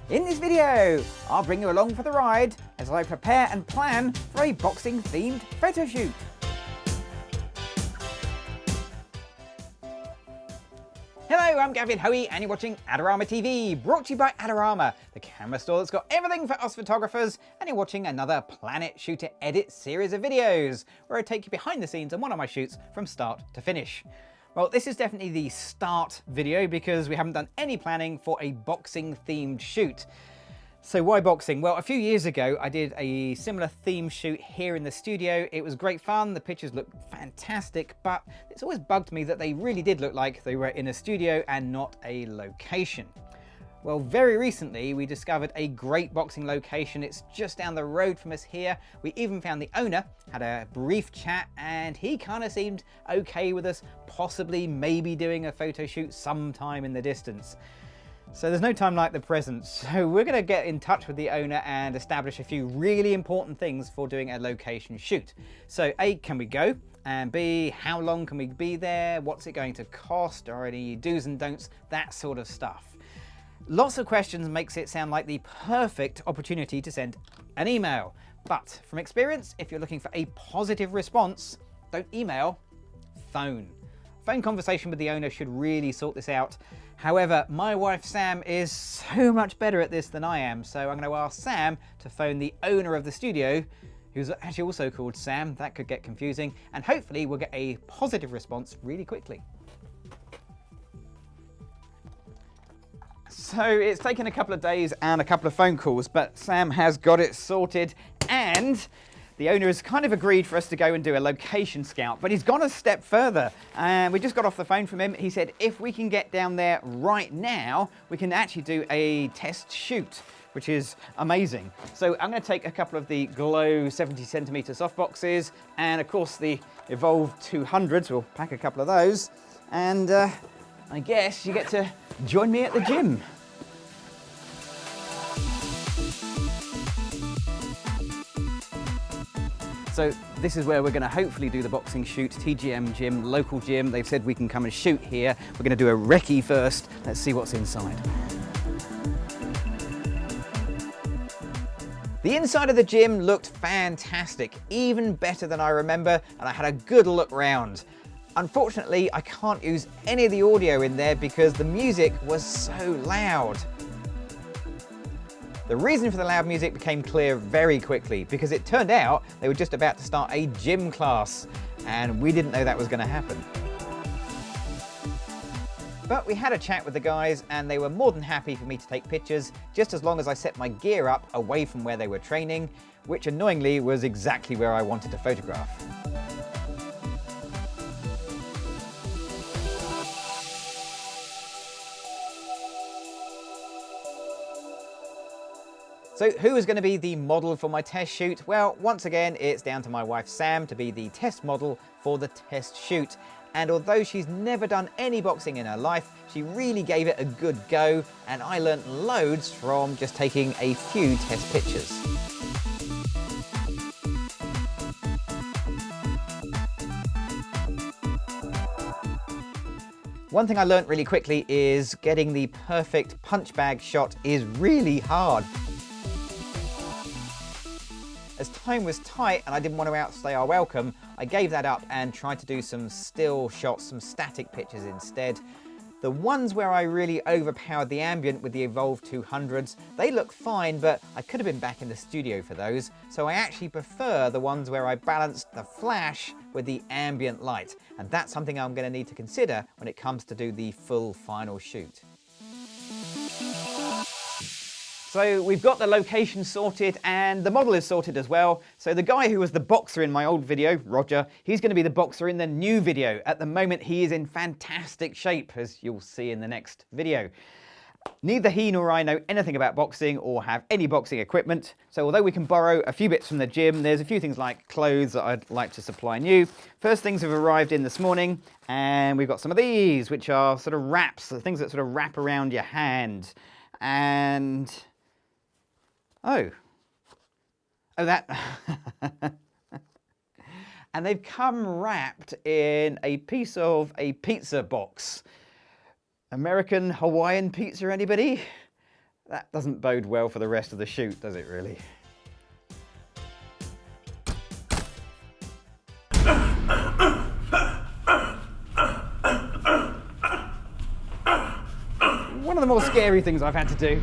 In this video, I'll bring you along for the ride as I prepare and plan for a boxing themed photo shoot. Hello, I'm Gavin Hoey and you're watching Adorama TV, brought to you by Adorama, the camera store that's got everything for us photographers, and you're watching another Planet Shooter Edit series of videos, where I take you behind the scenes on one of my shoots from start to finish. Well, this is definitely the start video because we haven't done any planning for a boxing themed shoot. So why boxing? Well, a few years ago, I did a similar theme shoot here in the studio. It was great fun. The pictures looked fantastic, but it's always bugged me that they really did look like they were in a studio and not a location. Well, very recently, we discovered a great boxing location. It's just down the road from us here. We even found the owner, had a brief chat, and he kind of seemed okay with us possibly maybe doing a photo shoot sometime in the distance. So there's no time like the present. So we're going to get in touch with the owner and establish a few really important things for doing a location shoot. So A, can we go? And B, how long can we be there? What's it going to cost? Are any do's and don'ts? That sort of stuff. Lots of questions makes it sound like the perfect opportunity to send an email. But from experience, if you're looking for a positive response, don't email, phone. Phone conversation with the owner should really sort this out. However, my wife Sam is so much better at this than I am, so I'm going to ask Sam to phone the owner of the studio, who's actually also called Sam. That could get confusing, and hopefully we'll get a positive response really quickly. So it's taken a couple of days and a couple of phone calls, but Sam has got it sorted, and the owner has kind of agreed for us to go and do a location scout, but he's gone a step further. And we just got off the phone from him. He said if we can get down there right now, we can actually do a test shoot, which is amazing. So I'm going to take a couple of the Glow 70cm softboxes, and of course the eVOLV 200s. We'll pack a couple of those, and I guess you get to join me at the gym. So this is where we're going to hopefully do the boxing shoot. TGM gym, local gym. They've said we can come and shoot here. We're going to do a recce first. Let's see what's inside. The inside of the gym looked fantastic, even better than I remember, and I had a good look round. Unfortunately, I can't use any of the audio in there because the music was so loud. The reason for the loud music became clear very quickly because it turned out they were just about to start a gym class, and we didn't know that was going to happen. But we had a chat with the guys and they were more than happy for me to take pictures just as long as I set my gear up away from where they were training, which annoyingly was exactly where I wanted to photograph. So who is going to be the model for my test shoot? Well, once again, it's down to my wife Sam to be the test model for the test shoot. And although she's never done any boxing in her life, she really gave it a good go, and I learnt loads from just taking a few test pictures. One thing I learnt really quickly is getting the perfect punch bag shot is really hard. As time was tight and I didn't want to outstay our welcome, I gave that up and tried to do some still shots, some static pictures instead. The ones where I really overpowered the ambient with the eVOLV 200s, they look fine, but I could have been back in the studio for those, so I actually prefer the ones where I balanced the flash with the ambient light, and that's something I'm going to need to consider when it comes to do the full final shoot. So we've got the location sorted and the model is sorted as well. So the guy who was the boxer in my old video, Roger, he's going to be the boxer in the new video. At the moment he is in fantastic shape, as you'll see in the next video. Neither he nor I know anything about boxing or have any boxing equipment. So although we can borrow a few bits from the gym, there's a few things like clothes that I'd like to supply new. First things have arrived in this morning, and we've got some of these, which are sort of wraps, the things that sort of wrap around your hand. And Oh, that. And they've come wrapped in a piece of a pizza box. American Hawaiian pizza, anybody? That doesn't bode well for the rest of the shoot, does it really? One of the more scary things I've had to do